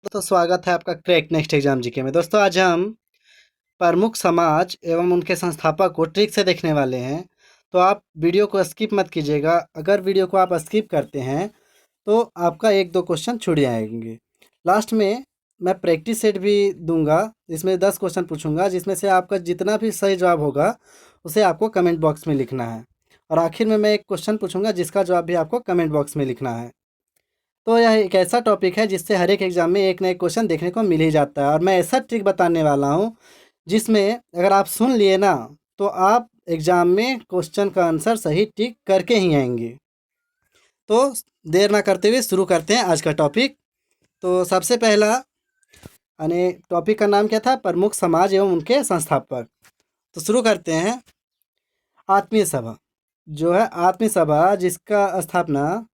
तो स्वागत है आपका क्रैक नेक्स्ट एग्जाम जीके में। दोस्तों आज हम प्रमुख समाज एवं उनके संस्थापक को ट्रिक से देखने वाले हैं। तो आप वीडियो को स्किप मत कीजिएगा। अगर वीडियो को आप स्किप करते हैं तो आपका एक दो क्वेश्चन छूट जाएंगे। लास्ट में मैं प्रैक्टिस सेट भी दूंगा, इसमें 10 क्वेश्चन पूछूंगा, जिसमें से आपका जितना भी सही जवाब होगा उसे आपको कमेंट बॉक्स में लिखना है। और आखिर में मैं एक क्वेश्चन पूछूंगा जिसका जवाब भी आपको कमेंट बॉक्स में लिखना है। तो यह एक ऐसा टॉपिक है जिससे हर एक एग्जाम में एक ना एक क्वेश्चन देखने को मिल ही जाता है। और मैं ऐसा ट्रिक बताने वाला हूँ जिसमें अगर आप सुन लिए ना तो आप एग्जाम में क्वेश्चन का आंसर सही टिक करके ही आएंगे। तो देर ना करते हुए शुरू करते हैं आज का टॉपिक। तो सबसे पहला यानी टॉपिक का नाम क्या था? प्रमुख समाज एवं उनके संस्थापक। तो शुरू करते हैं। आत्मीय सभा जो है, आत्मीय सभा जिसका स्थापना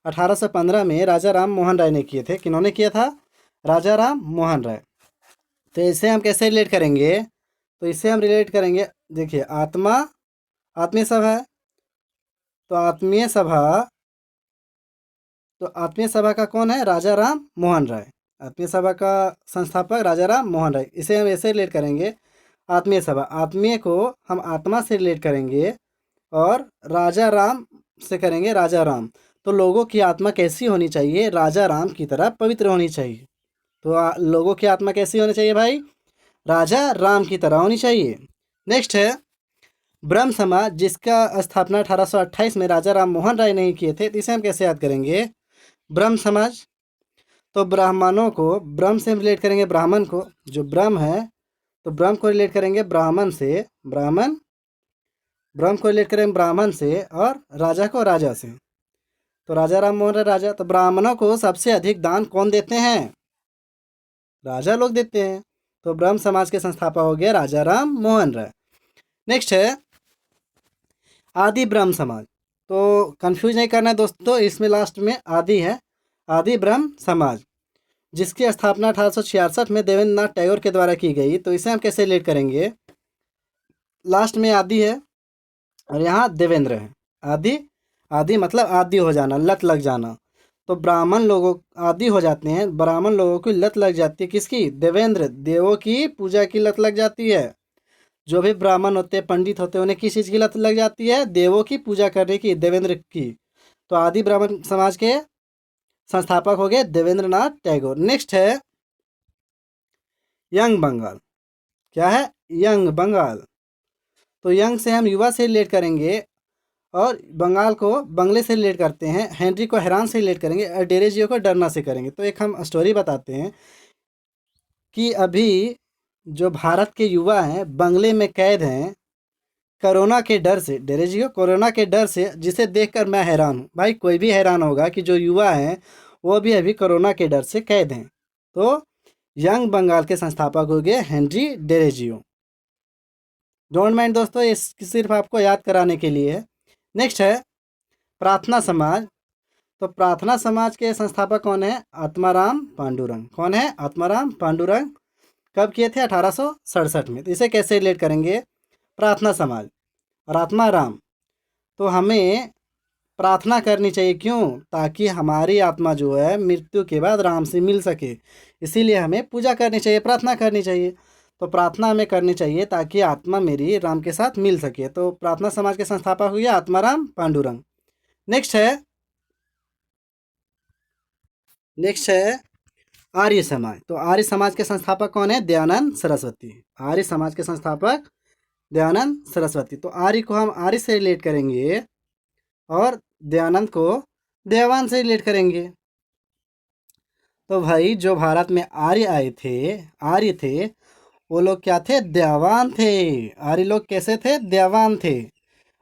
1815 में राजा राम मोहन राय ने किए थे। किन्होंने किया था? राजा राम मोहन राय। तो इसे हम कैसे रिलेट करेंगे? तो इसे हम रिलेट करेंगे, देखिए आत्मीय सभा है तो आत्मीय सभा का कौन है? राजा राम मोहन राय। आत्मीय सभा का संस्थापक राजा राम मोहन राय। इसे हम ऐसे रिलेट करेंगे, आत्मीय सभा, आत्मीय को हम आत्मा से रिलेट करेंगे और राजा राम से करेंगे राजा राम। तो लोगों की आत्मा कैसी होनी चाहिए? राजा राम की तरह पवित्र होनी चाहिए। तो लोगों की आत्मा कैसी होनी चाहिए भाई? राजा राम की तरह होनी चाहिए। नेक्स्ट है ब्रह्म समाज, जिसका स्थापना 1828 में राजा राम मोहन राय ने किए थे। तो इसे हम कैसे याद करेंगे? ब्रह्म समाज, तो ब्राह्मणों को ब्रह्म से रिलेट करेंगे, ब्राह्मण को, जो ब्रह्म है तो ब्रह्म को रिलेट करेंगे ब्राह्मण से, ब्रह्म को रिलेट करेंगे ब्राह्मण से, और राजा को राजा से। तो राजा राम मोहन राय राजा। तो ब्राह्मणों को सबसे अधिक दान कौन देते हैं? राजा लोग देते हैं। तो ब्रह्म समाज के संस्थापक हो गए राजा राम मोहन राय। नेक्स्ट है आदि ब्रह्म समाज। तो कंफ्यूज नहीं करना है दोस्तों, इसमें लास्ट में आदि है, आदि ब्रह्म समाज, जिसकी स्थापना 1866 में देवेंद्र नाथ टैगोर के द्वारा की गई। तो इसे हम कैसे रिलेट करेंगे? लास्ट में आदि है और यहाँ देवेंद्र है। आदि, आदि मतलब आदि हो जाना, लत लग जाना। तो ब्राह्मण लोगों आदि हो जाते हैं, ब्राह्मण लोगों की लत लग जाती है। किसकी? देवेंद्र, देवों की पूजा की लत लग जाती है। जो भी ब्राह्मण होते हैं, पंडित होते हैं, उन्हें किस चीज़ की लत लग जाती है? देवों की पूजा करने की, देवेंद्र की। तो आदि ब्राह्मण समाज के संस्थापक हो गए देवेंद्र नाथ टैगोर। नेक्स्ट है यंग बंगाल। क्या है? यंग बंगाल। तो यंग से हम युवा से रिलेट करेंगे और बंगाल को बंगले से रिलेट करते हैं, हेनरी को हैरान से रिलेट करेंगे और डेरेजियो को डरना से करेंगे। तो एक हम स्टोरी बताते हैं कि अभी जो भारत के युवा हैं बंगले में कैद हैं कोरोना के डर से। डेरेजियो, कोरोना के डर से, जिसे देखकर मैं हैरान हूँ। भाई कोई भी हैरान होगा कि जो युवा हैं वो भी अभी कोरोना के डर से कैद हैं। तो यंग बंगाल के संस्थापक हो गए हेनरी डेरेजियो। डोंट माइंड दोस्तों, ये सिर्फ आपको याद कराने के लिए है। नेक्स्ट है प्रार्थना समाज। तो प्रार्थना समाज के संस्थापक कौन है? आत्माराम पांडुरंग। कौन है? आत्माराम पांडुरंग। कब किए थे? 1867 में। तो इसे कैसे रिलेट करेंगे? प्रार्थना समाज और आत्माराम। तो हमें प्रार्थना करनी चाहिए, क्यों? ताकि हमारी आत्मा जो है मृत्यु के बाद राम से मिल सके, इसीलिए हमें पूजा करनी चाहिए, प्रार्थना करनी चाहिए। तो प्रार्थना हमें करनी चाहिए ताकि आत्मा मेरी राम के साथ मिल सके। तो प्रार्थना समाज के संस्थापक हुए आत्माराम पांडुरंग। नेक्स्ट है आर्य समाज। तो आर्य समाज के संस्थापक कौन है? दयानंद सरस्वती। आर्य समाज के संस्थापक दयानंद सरस्वती। तो आर्य को हम आर्य से रिलेट करेंगे और दयानंद को देवान से रिलेट करेंगे। तो भाई जो भारत में आर्य थे वो लोग क्या थे? दयावान थे। आर्य लोग कैसे थे? दयावान थे।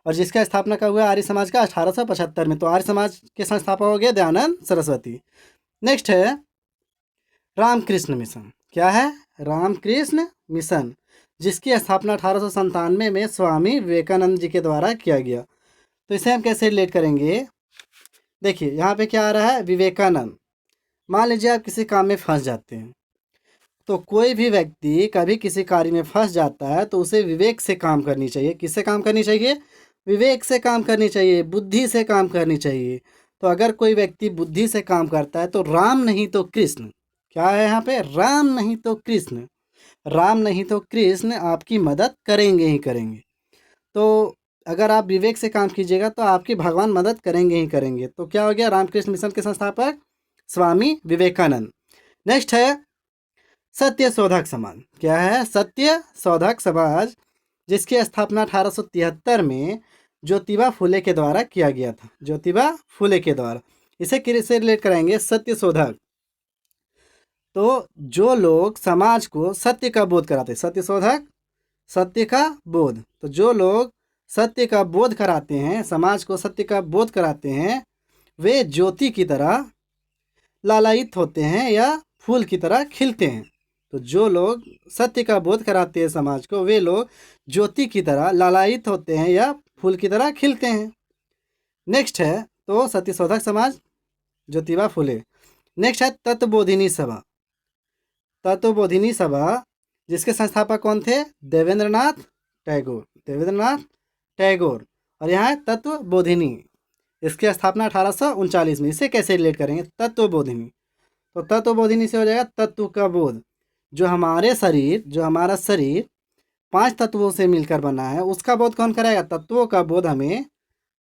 और जिसका स्थापना कब हुआ? आर्य समाज का 1875 में। तो आर्य समाज के संस्थापक हो गए दयानंद सरस्वती। नेक्स्ट है रामकृष्ण मिशन। क्या है? रामकृष्ण मिशन, जिसकी स्थापना 1897 में स्वामी विवेकानंद जी के द्वारा किया गया। तो इसे हम कैसे रिलेट करेंगे? देखिए यहाँ पे क्या आ रहा है? विवेकानंद। मान लीजिए आप किसी काम में फंस जाते हैं, तो कोई भी व्यक्ति कभी किसी कार्य में फंस जाता है तो उसे विवेक से काम करनी चाहिए। किससे काम करनी चाहिए? विवेक से काम करनी चाहिए, बुद्धि से काम करनी चाहिए। तो अगर कोई व्यक्ति बुद्धि से काम करता है तो राम नहीं तो कृष्ण, क्या है यहाँ पे? राम नहीं तो कृष्ण, राम नहीं तो कृष्ण आपकी मदद करेंगे ही करेंगे। तो अगर आप विवेक से काम कीजिएगा तो आपकी भगवान मदद करेंगे ही करेंगे। तो क्या हो गया? रामकृष्ण मिशन के संस्थापक स्वामी विवेकानंद। नेक्स्ट है सत्य शोधक समाज। क्या है? सत्य शोधक समाज, जिसकी स्थापना 1873 में ज्योतिबा फुले के द्वारा किया गया था। ज्योतिबा फुले के द्वारा। इसे किससे रिलेट कराएंगे? सत्य शोधक। तो जो लोग समाज को सत्य का बोध कराते, सत्य शोधक, सत्य का बोध। तो जो लोग सत्य का बोध कराते हैं, समाज को सत्य का बोध कराते हैं, वे ज्योति की तरह लालायित होते हैं या फूल की तरह खिलते हैं। तो जो लोग सत्य का बोध कराते हैं समाज को, वे लोग ज्योति की तरह लालायित होते हैं या फूल की तरह खिलते हैं। नेक्स्ट है तो सत्य शोधक समाज, ज्योतिबा फुले। नेक्स्ट है तत्वबोधिनी सभा। तत्वबोधिनी सभा जिसके संस्थापक कौन थे? देवेंद्रनाथ टैगोर। देवेंद्रनाथ टैगोर। और यहाँ है तत्वबोधिनी, इसकी स्थापना 1839 में। इसे कैसे रिलेट करेंगे? तत्वबोधिनी। तो तत्वबोधिनी से हो जाएगा तत्व का बोध। जो हमारे शरीर, जो हमारा शरीर 5 तत्वों से मिलकर बना है, उसका बोध कौन कराएगा? तत्वों का बोध हमें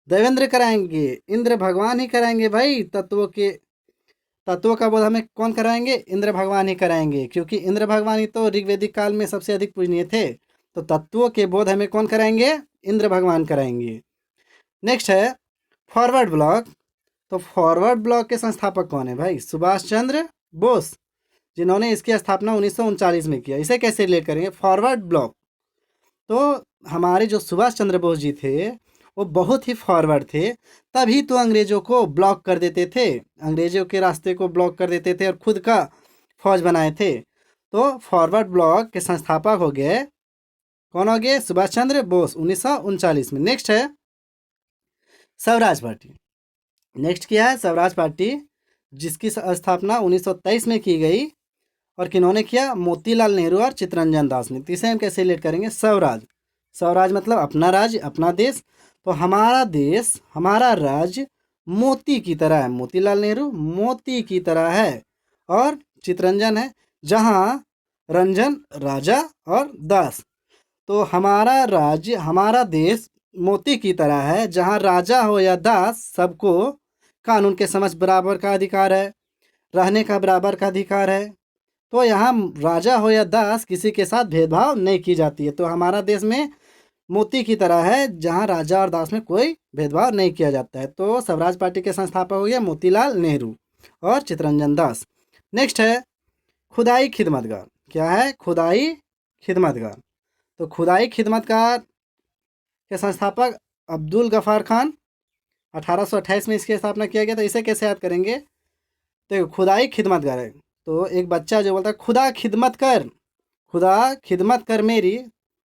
देवेंद्र कराएंगे, इंद्र भगवान ही कराएंगे भाई। तत्वों का बोध हमें कौन कराएंगे? इंद्र भगवान ही कराएंगे, क्योंकि इंद्र भगवान ही तो ऋग्वैदिक काल में सबसे अधिक पूजनीय थे। तो तत्वों के बोध हमें कौन कराएंगे? इंद्र भगवान कराएंगे। नेक्स्ट है फॉरवर्ड ब्लॉक। तो फॉरवर्ड ब्लॉक के संस्थापक कौन है भाई? सुभाष चंद्र बोस, जिन्होंने इसकी स्थापना 1939 में किया। इसे कैसे रिलेट करेंगे? Forward block. तो हमारे जो सुभाष चंद्र बोस जी थे, वो बहुत ही फॉरवर्ड थे, तभी तो अंग्रेज़ों को ब्लॉक कर देते थे, अंग्रेज़ों के रास्ते को ब्लॉक कर देते थे और खुद का फौज बनाए थे। तो फॉरवर्ड ब्लॉक के संस्थापक हो गए, कौन हो गए? सुभाष चंद्र बोस, 1939 में। नेक्स्ट है स्वराज पार्टी। नेक्स्ट क्या है? स्वराज पार्टी, जिसकी स्थापना 1923 में की गई। और किन्होंने किया? मोतीलाल नेहरू और चित्तरंजन दास ने। तो इसे हम कैसे रिलेट करेंगे? स्वराज। स्वराज मतलब अपना राज्य, अपना देश। तो हमारा देश, हमारा राज्य मोती की तरह है। मोतीलाल नेहरू मोती की तरह है, और चित्तरंजन है, जहाँ रंजन राजा और दास। तो हमारा राज्य, हमारा देश मोती की तरह है, जहाँ राजा हो या दास, सबको कानून के समक्ष बराबर का अधिकार है, रहने का बराबर का अधिकार है। तो यहाँ राजा हो या दास, किसी के साथ भेदभाव नहीं की जाती है। तो हमारा देश में मोती की तरह है, जहाँ राजा और दास में कोई भेदभाव नहीं किया जाता है। तो स्वराज पार्टी के संस्थापक हो गया मोतीलाल नेहरू और चित्तरंजन दास। नेक्स्ट है खुदाई खिदमतगार। क्या है? खुदाई खिदमतगार। तो खुदाई खिदमतगार के संस्थापक अब्दुल गफ़ार खान, 1828 में इसकी स्थापना किया गया। तो इसे कैसे याद करेंगे? तो खुदाई खिदमतगार है। तो एक बच्चा जो बोलता है खुदा खिदमत कर, खुदा खिदमत कर मेरी,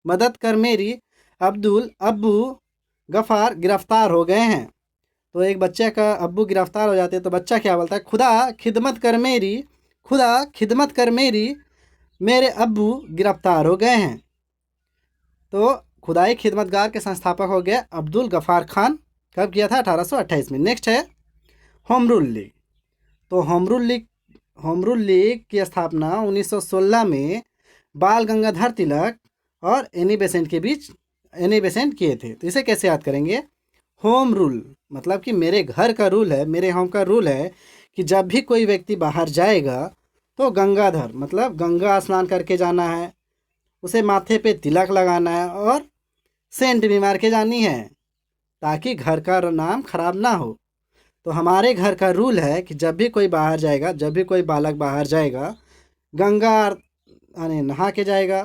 मदद कर मेरी, अब्दुल अब्बू गफ़ार गिरफ्तार हो गए हैं। तो एक बच्चे का अब्बू गिरफ्तार हो जाते हैं, तो बच्चा क्या बोलता है? खुदा खिदमत कर मेरी, खुदा खिदमत कर मेरी, मेरे अब्बू गिरफ्तार हो गए हैं। तो खुदाई खिदमतगार के संस्थापक हो गए अब्दुल गफ़ार खान। कब किया था? 1828 में। नेक्स्ट है होम रूल लीग। तो होम रूल लीग की स्थापना 1916 में बाल गंगाधर तिलक और एनी बेसेंट के बीच, एनी बेसेंट किए थे। तो इसे कैसे याद करेंगे? होम रूल मतलब कि मेरे घर का रूल है, मेरे होम का रूल है कि जब भी कोई व्यक्ति बाहर जाएगा तो गंगाधर मतलब गंगा स्नान करके जाना है, उसे माथे पे तिलक लगाना है और सेंट भी मार के जानी है, ताकि घर का नाम खराब ना हो। तो हमारे घर का रूल है कि जब भी कोई बाहर जाएगा, जब भी कोई बालक बाहर जाएगा, गंगा यानी नहा के जाएगा,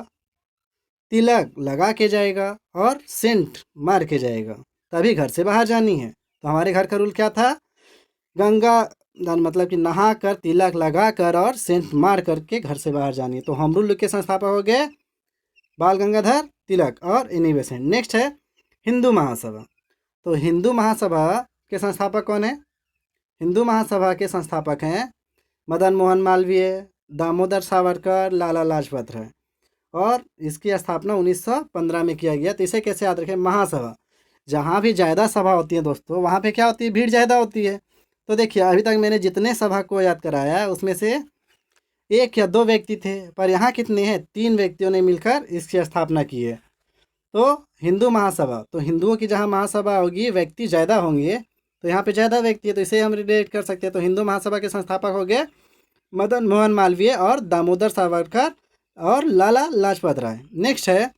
तिलक लगा के जाएगा और सेंट मार के जाएगा, तभी घर से बाहर जानी है। तो हमारे घर का रूल क्या था? गंगा मतलब कि नहा कर, तिलक लगा कर और सेंट मार करके घर से बाहर जानी है। तो होम रूल के संस्थापक हो गए बाल गंगाधर तिलक और एनी बेसेंट। नेक्स्ट है हिंदू महासभा। तो हिंदू महासभा के संस्थापक कौन है? हिंदू महासभा के संस्थापक हैं मदन मोहन मालवीय, दामोदर सावरकर, लाला लाजपत राय। और इसकी स्थापना 1915 में किया गया। तो इसे कैसे याद रखें? महासभा। जहाँ भी ज़्यादा सभा होती है दोस्तों, वहाँ पे क्या होती है? भीड़ ज़्यादा होती है। तो देखिए अभी तक मैंने जितने सभा को याद कराया है, उसमें से एक या दो व्यक्ति थे, पर यहाँ कितने हैं? 3 व्यक्तियों ने मिलकर इसकी स्थापना की है। तो हिंदू महासभा, तो हिंदुओं की जहाँ महासभा होगी व्यक्ति ज़्यादा होंगे, तो यहाँ पे ज़्यादा व्यक्ति है, तो इसे हम रिलेट कर सकते हैं। तो हिंदू महासभा के संस्थापक हो गए मदन मोहन मालवीय और दामोदर सावरकर और लाला लाजपत राय। नेक्स्ट है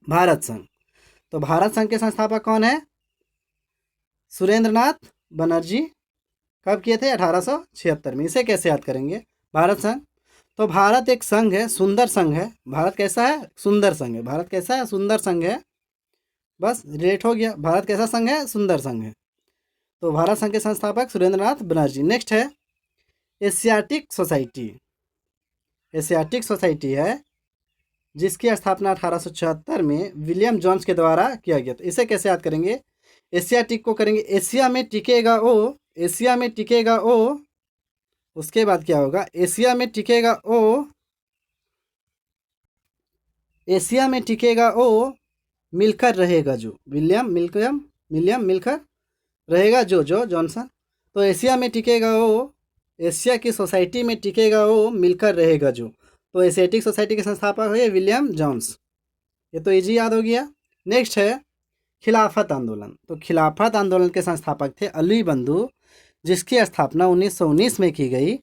भारत संघ। तो भारत संघ के संस्थापक कौन है? सुरेंद्रनाथ बनर्जी। कब किए थे? 1876 में। इसे कैसे याद करेंगे? भारत संघ। तो भारत एक संघ है, सुंदर संघ है। भारत कैसा है? सुंदर संघ है। भारत कैसा है? सुंदर संघ है। बस रिलेट हो गया। भारत कैसा संघ है? सुंदर संघ है। तो भारत संघ के संस्थापक सुरेंद्रनाथ बनर्जी। नेक्स्ट है एशियाटिक सोसाइटी। एशियाटिक सोसाइटी है जिसकी स्थापना 1874 में विलियम जोन्स के द्वारा किया गया था। इसे कैसे याद करेंगे? एशियाटिक को करेंगे एशिया में टिकेगा ओ, एशिया में टिकेगा ओ। उसके बाद क्या होगा? एशिया में टिकेगा ओ, एशिया में टिकेगा ओ, मिलकर रहेगा जो। विलियम मिलकर रहेगा जो जॉनसन। तो एशिया में टिकेगा ओ, एशिया की सोसाइटी में टिकेगा ओ, मिलकर रहेगा जो। तो एशियाटिक सोसाइटी के संस्थापक है विलियम जोन्स। ये तो इजी याद हो गया। नेक्स्ट है खिलाफत आंदोलन। तो खिलाफत आंदोलन के संस्थापक थे अली बंधु, जिसकी स्थापना 1919 में की गई।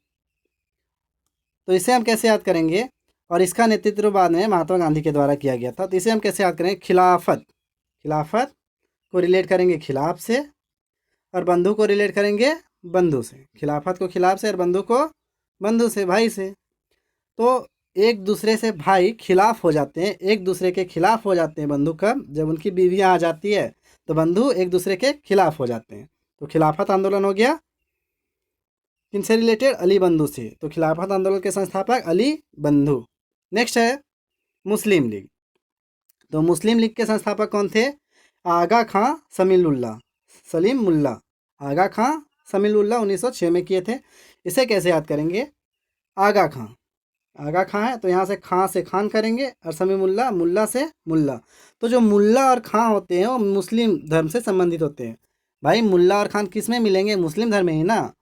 तो इसे हम कैसे याद करेंगे? और इसका नेतृत्व बाद में महात्मा गांधी के द्वारा किया गया था। तो इसे हम कैसे याद करेंगे? खिलाफत को रिलेट करेंगे खिलाफ से, और बंधु को रिलेट करेंगे बंधु से। खिलाफत को खिलाफ से और बंधु को बंधु से, भाई से। तो एक दूसरे से भाई खिलाफ हो जाते हैं, एक दूसरे के खिलाफ हो जाते हैं बंधु कब? जब उनकी बीवियां आ जाती है तो बंधु एक दूसरे के खिलाफ हो जाते हैं। तो खिलाफत आंदोलन हो गया किनसे रिलेटेड? अली बंधु से। तो खिलाफत आंदोलन के संस्थापक अली बंधु। नेक्स्ट है मुस्लिम लीग। तो मुस्लिम लीग के संस्थापक कौन थे? आगा खां सलीम मुल्ला। आगा खां समीउल्लाह 1906 में किए थे। इसे कैसे याद करेंगे? आगा खां है तो यहाँ से खान करेंगे, और समीउल्लाह मुल्ला से मुल्ला। तो जो मुल्ला और खां होते हैं वो मुस्लिम धर्म से संबंधित होते हैं। भाई मुल्ला और खान किस में मिलेंगे? मुस्लिम धर्म में ही ना।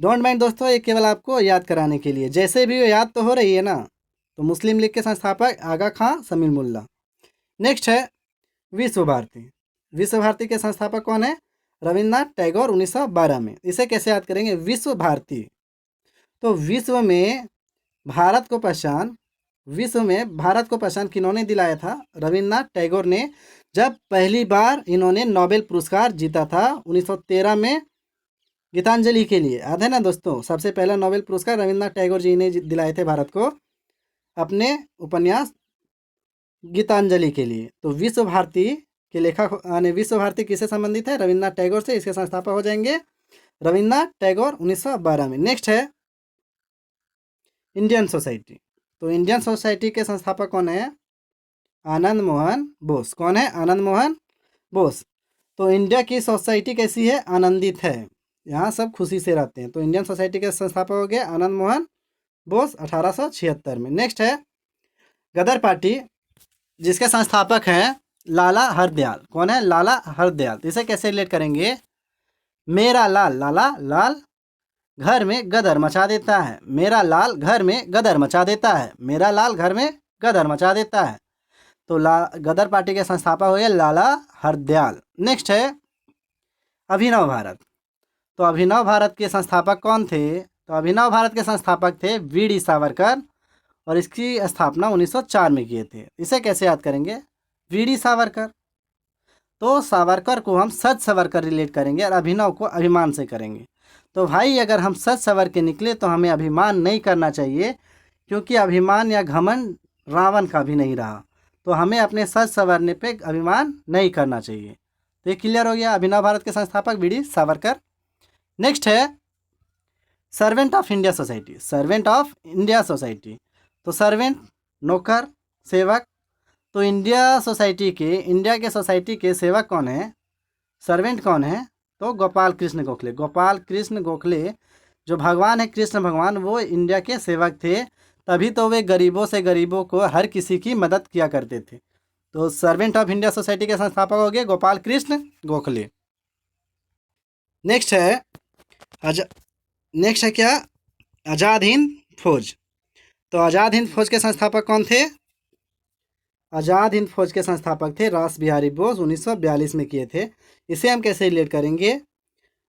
डोंट माइंड दोस्तों, ये केवल आपको याद कराने के लिए, जैसे भी वो याद तो हो रही है ना। तो मुस्लिम लीग के संस्थापक आगा खां समीउल्लाह। नेक्स्ट है विश्व भारती। विश्व भारती के संस्थापक कौन है? रविन्द्रनाथ टैगोर 1912 में। इसे कैसे याद करेंगे? विश्व भारती। तो विश्व में भारत को पहचान किन्होंने दिलाया था? रविन्द्रनाथ टैगोर ने, जब पहली बार इन्होंने नोबेल पुरस्कार जीता था 1913 में गीतांजलि के लिए। याद है ना दोस्तों? सबसे पहला नोबेल पुरस्कार रविन्द्रनाथ टैगोर जी ने दिलाए थे भारत को अपने उपन्यास गीतांजलि के लिए। तो विश्व भारती के लेखक यानी विश्व भारती किससे संबंधित है? रविन्द्रनाथ टैगोर से। इसके संस्थापक हो जाएंगे रविन्द्रनाथ टैगोर 1912 में। नेक्स्ट है इंडियन सोसाइटी। तो इंडियन सोसाइटी के संस्थापक कौन है? आनंद मोहन बोस। कौन है? आनंद मोहन बोस। तो इंडिया की सोसाइटी कैसी है? आनंदित है। यहाँ सब खुशी से रहते हैं। तो इंडियन सोसाइटी के संस्थापक हो गए आनंद मोहन बोस 1876 में। नेक्स्ट है गदर पार्टी, जिसके संस्थापक हैं लाला हरदयाल। कौन है? लाला हरदयाल। तो इसे कैसे रिलेट करेंगे? मेरा लाल घर में गदर मचा देता है। मेरा लाल घर में गदर मचा देता है। मेरा लाल घर में गदर मचा देता है। तो गदर पार्टी के संस्थापक हुए लाला हरदयाल। नेक्स्ट है अभिनव भारत। तो अभिनव भारत के संस्थापक कौन थे? तो अभिनव भारत के संस्थापक थे वीडी सावरकर, और इसकी स्थापना 1904 में किए थे। इसे कैसे याद करेंगे? वीडी सावरकर। तो सावरकर को हम सच सवरकर रिलेट करेंगे और अभिनव को अभिमान से करेंगे। तो भाई अगर हम सच सवर के निकले तो हमें अभिमान नहीं करना चाहिए, क्योंकि अभिमान या घमंड रावण का भी नहीं रहा। तो हमें अपने सच सवरने पे अभिमान नहीं करना चाहिए। तो ये क्लियर हो गया। अभिनव भारत के संस्थापक वीडी सावरकर। नेक्स्ट है servant of India society. Servant of India society. तो सर्वेंट नौकर, सेवक। तो इंडिया के सोसाइटी के सेवक कौन है? सर्वेंट कौन है? तो गोपाल कृष्ण गोखले जो भगवान है, कृष्ण भगवान, वो इंडिया के सेवक थे। तभी तो वे गरीबों से गरीबों को हर किसी की मदद किया करते थे। तो सर्वेंट ऑफ इंडिया सोसाइटी के संस्थापक हो गए गोपाल कृष्ण गोखले। नेक्स्ट है क्या? आज़ाद हिंद फौज। तो आज़ाद हिंद फौज के संस्थापक कौन थे? आज़ाद हिंद फौज के संस्थापक थे रास बिहारी बोस, 1942 में किए थे। इसे हम कैसे रिलेट करेंगे?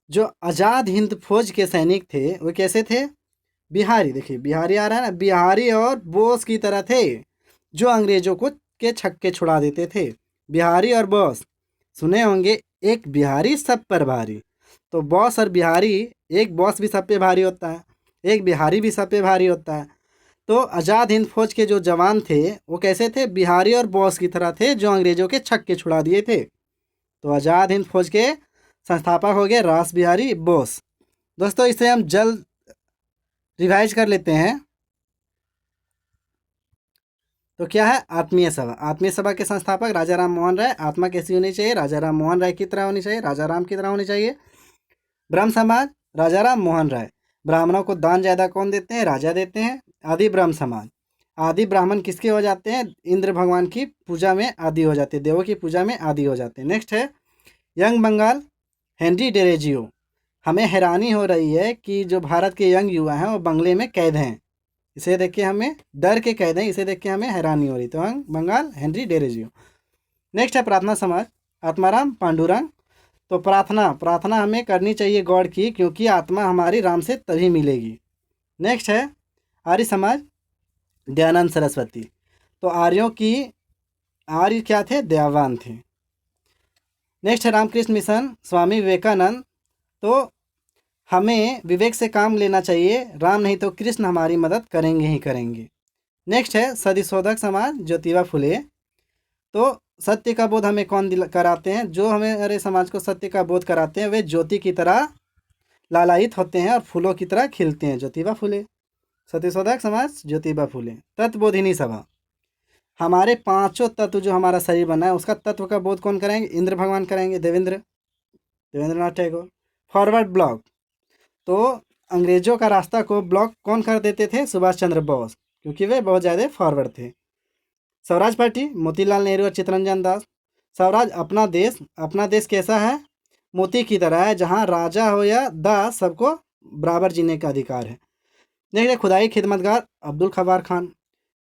जो आज़ाद हिंद फौज के सैनिक थे वो कैसे थे? बिहारी, देखिए बिहारी आ रहा है ना, बिहारी और बोस की तरह थे, जो अंग्रेजों को के छक्के छुड़ा देते थे। बिहारी और बोस सुने होंगे, एक बिहारी सब पर भारी। तो बॉस और बिहारी, एक बॉस भी सब पे भारी होता है, एक बिहारी भी सब पे भारी होता है। तो आज़ाद हिंद फौज के जो जवान थे वो कैसे थे? बिहारी और बॉस की तरह थे, जो अंग्रेजों के छक्के छुड़ा दिए थे। तो आज़ाद हिंद फौज के संस्थापक हो गए रास बिहारी बोस। दोस्तों इसे हम जल्द रिवाइज कर लेते हैं। तो क्या है? आत्मीय सभा। आत्मीय सभा के संस्थापक राजा राम मोहन राय। आत्मा कैसी होनी चाहिए? राजा राम मोहन राय की तरह होनी चाहिए, राजा राम की तरह होनी चाहिए। ब्रह्म समाज, राजा राम मोहन राय। ब्राह्मणों को दान ज़्यादा कौन देते हैं? राजा देते हैं। आदि ब्रह्म समाज। आदि ब्राह्मण किसके हो जाते हैं? इंद्र भगवान की पूजा में आदि हो जाते हैं, देवों की पूजा में आदि हो जाते हैं। नेक्स्ट है यंग बंगाल, हेनरी डेरेजियो। हमें हैरानी हो रही है कि जो भारत के यंग युवा हैं वो बंगले में कैद हैं। इसे देख के हमें डर के कैद हैं, इसे देख के हमें हैरानी हो रही। तो young Bengal, Henry Derozio. Next है प्रार्थना समाज, आत्माराम पांडुरंग। तो प्रार्थना प्रार्थना हमें करनी चाहिए गॉड की, क्योंकि आत्मा हमारी राम से तभी मिलेगी। नेक्स्ट है आर्य समाज, दयानंद सरस्वती। तो आर्यों की, आर्य क्या थे? दयावान थे। नेक्स्ट है रामकृष्ण मिशन, स्वामी विवेकानंद। तो हमें विवेक से काम लेना चाहिए, राम नहीं तो कृष्ण हमारी मदद करेंगे ही करेंगे। नेक्स्ट है सदिशोधक समाज, ज्योतिबा फुले। तो सत्य का बोध हमें कौन कराते हैं? जो हमें हमारे समाज को सत्य का बोध कराते हैं वे ज्योति की तरह लालायित होते हैं और फूलों की तरह खिलते हैं। ज्योतिबा फुले। सत्यशोधक समाज, ज्योतिबा फुले। तत्वबोधिनी सभा, हमारे पांचों तत्व जो हमारा शरीर बना है उसका तत्व का बोध कौन कराएंगे? इंद्र भगवान कराएंगे, देवेंद्रनाथ टैगोर। फॉरवर्ड ब्लॉक, तो अंग्रेजों का रास्ता को ब्लॉक कौन कर देते थे? सुभाष चंद्र बोस, क्योंकि वे बहुत ज़्यादा फॉरवर्ड थे। स्वराज पार्टी, मोतीलाल नेहरू और चित्तरंजन दास। स्वराज, अपना देश कैसा है? मोती की तरह है, जहाँ राजा हो या दास सबको बराबर जीने का अधिकार है। देखिए खुदाई खिदमतगार, अब्दुल खबार खान।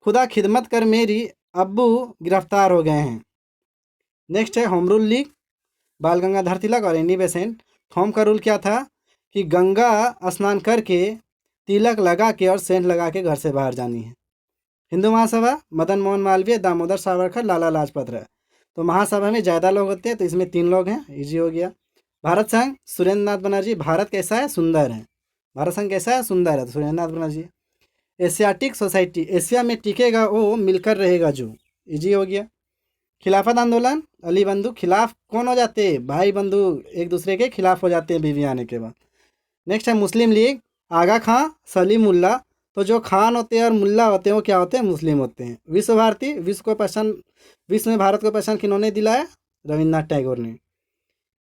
खुदा खिदमत कर मेरी अब्बू गिरफ्तार हो गए हैं। नेक्स्ट है होम रूल लीग, बाल गंगाधर तिलक और एनी बेसेंट। होम का रूल क्या था? कि गंगा स्नान करके तिलक लगा के और सेंट लगा के घर से बाहर जानी है। हिंदू महासभा, मदन मोहन मालवीय, दामोदर सावरकर, लाला लाजपत राय। तो महासभा में ज़्यादा लोग होते हैं, तो इसमें 3 लोग हैं, इजी हो गया। भारत संघ, सुरेंद्र नाथ बनर्जी। भारत कैसा है? सुंदर है। भारत संघ कैसा है? सुंदर है, तो सुरेंद्र नाथ बनर्जी। एशियाटिक सोसाइटी, एशिया में टिकेगा वो मिलकर रहेगा जो, इजी हो गया। खिलाफत आंदोलन, अली बंधु। खिलाफ कौन हो जाते हैं? भाई बंधु एक दूसरे के खिलाफ हो जाते हैं बीवी आने के बाद। नेक्स्ट है मुस्लिम लीग, आगा खां, सलीमुल्ला। तो जो खान होते हैं और मुल्ला होते हैं वो क्या होते हैं? मुस्लिम होते हैं। विश्व भारती, विश्व में भारत को पहचान किन्होंने दिलाया? रविन्द्रनाथ टैगोर ने।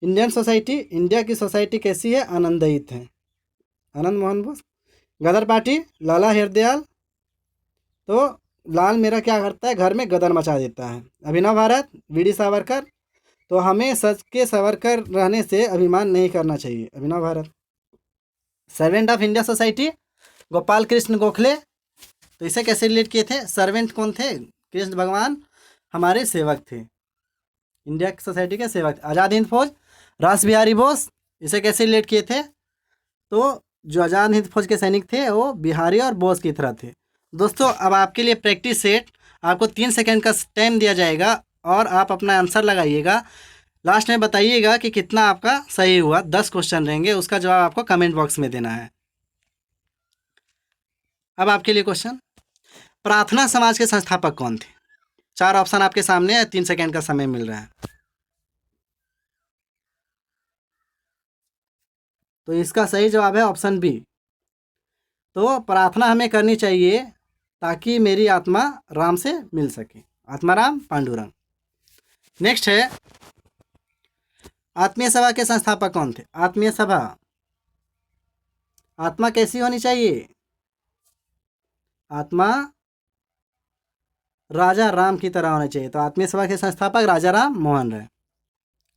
इंडियन सोसाइटी, इंडिया की सोसाइटी कैसी है? आनंदित है, आनंद मोहन बोस। गदर पार्टी, लाला हरदयाल। तो लाल मेरा क्या करता है? घर में गदर मचा देता है। अभिनव भारत, वीडी सावरकर। तो हमें सच के सावरकर रहने से अभिमान नहीं करना चाहिए। Abhinav Bharat. Servant of India society, Gopal Krishna Gokhale. तो इसे कैसे रिलेट किए थे? सर्वेंट कौन थे? कृष्ण भगवान हमारे सेवक थे, इंडिया की सोसाइटी के सेवक थे। आज़ाद हिंद फौज, रास बिहारी बोस। इसे कैसे रिलेट किए थे? तो जो आज़ाद हिंद फौज के सैनिक थे वो बिहारी और बोस की तरह थे। दोस्तों अब आपके लिए प्रैक्टिस सेट, आपको 3 सेकंड का टाइम दिया जाएगा और आप अपना आंसर लगाइएगा। लास्ट में बताइएगा कि कितना आपका सही हुआ। 10 क्वेश्चन रहेंगे, उसका जवाब आपको कमेंट बॉक्स में देना है। अब आपके लिए क्वेश्चन, प्रार्थना समाज के संस्थापक कौन थे? 4 ऑप्शन आपके सामने है, 3 सेकंड का समय मिल रहा है। तो इसका सही जवाब है ऑप्शन बी। तो प्रार्थना हमें करनी चाहिए ताकि मेरी आत्मा राम से मिल सके। आत्माराम पांडुरंग। नेक्स्ट है आत्मीय सभा के संस्थापक कौन थे? आत्मीय सभा, आत्मा कैसी होनी चाहिए? आत्मा राजा राम की तरह होनी चाहिए। तो आत्मीय सभा के संस्थापक राजा राम मोहन राय।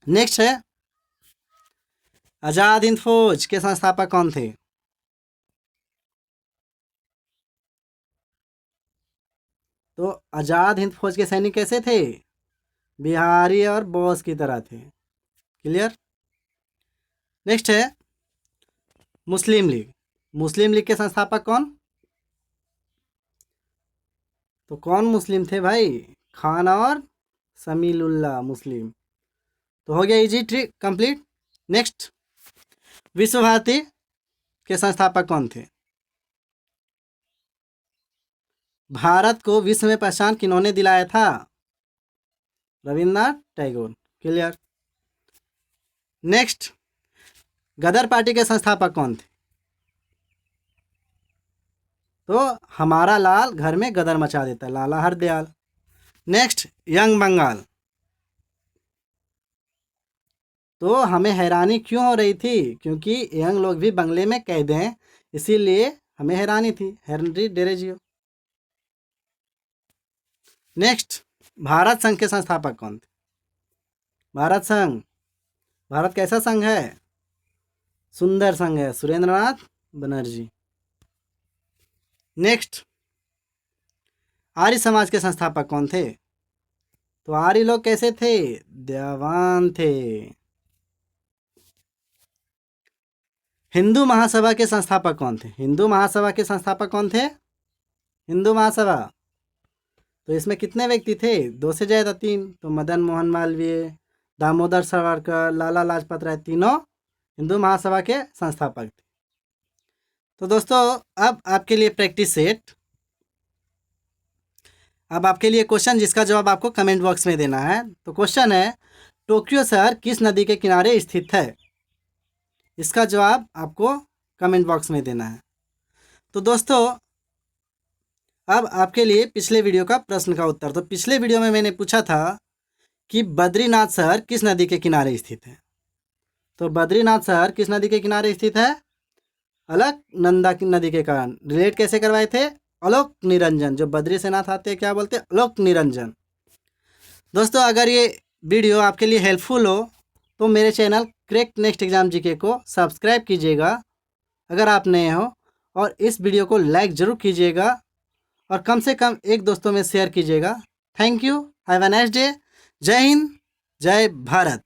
नेक्स्ट है आजाद हिंद फौज के संस्थापक कौन थे? तो आज़ाद हिंद फौज के सैनिक कैसे थे? बिहारी और बोस की तरह थे। क्लियर। नेक्स्ट है मुस्लिम लीग। मुस्लिम लीग के संस्थापक कौन? तो कौन मुस्लिम थे भाई? खान और समीलुल्लाह मुस्लिम। तो हो गया इजी ट्रिक कंप्लीट। नेक्स्ट, विश्व भारती के संस्थापक कौन थे? भारत को विश्व में पहचान किन्होंने दिलाया था? रविन्द्रनाथ टैगोर। क्लियर। नेक्स्ट, गदर पार्टी के संस्थापक कौन थे? तो हमारा लाल घर में गदर मचा देता, लाला हरदयाल। Next, young Bengal. तो हमें हैरानी क्यों हो रही थी? क्योंकि यंग लोग भी बंगले में कैद हैं, इसीलिए हमें हैरानी थी। हेनरी डेरेजियो। नेक्स्ट, भारत संघ के संस्थापक कौन थे? भारत संघ, भारत कैसा संघ है? सुंदर संघ है, सुरेंद्रनाथ बनर्जी। नेक्स्ट, आर्य समाज के संस्थापक कौन थे? तो आर्य लोग कैसे थे? दयावान थे। हिंदू महासभा के संस्थापक कौन थे? हिंदू महासभा के संस्थापक कौन थे? हिंदू महासभा, तो इसमें कितने व्यक्ति थे? 2 से ज़्यादा, 3। तो मदन मोहन मालवीय, दामोदर सावरकर, लाला लाजपत राय, तीनों हिंदू महासभा के संस्थापक थे। तो दोस्तों अब आपके लिए प्रैक्टिस सेट। अब आपके लिए क्वेश्चन जिसका जवाब आपको कमेंट बॉक्स में देना है। तो क्वेश्चन है, टोक्यो शहर किस नदी के किनारे स्थित है? इसका जवाब आपको कमेंट बॉक्स में देना है। तो दोस्तों अब आपके लिए पिछले वीडियो का प्रश्न का उत्तर। तो पिछले वीडियो में मैंने पूछा था कि बद्रीनाथ शहर किस नदी के किनारे स्थित है? तो बद्रीनाथ शहर किस नदी के किनारे स्थित है? अलकनंदा की नदी के कारण। रिलेट कैसे करवाए थे? आलोक निरंजन, जो बद्री से नाथ आते हैं क्या बोलते हैं? आलोक निरंजन। दोस्तों अगर ये वीडियो आपके लिए हेल्पफुल हो तो मेरे channel crack next exam GK को सब्सक्राइब कीजिएगा अगर आप नए हो, और इस वीडियो को लाइक ज़रूर कीजिएगा और कम से कम एक दोस्तों में शेयर कीजिएगा। Thank you, have a nice day. जय हिंद, जय भारत।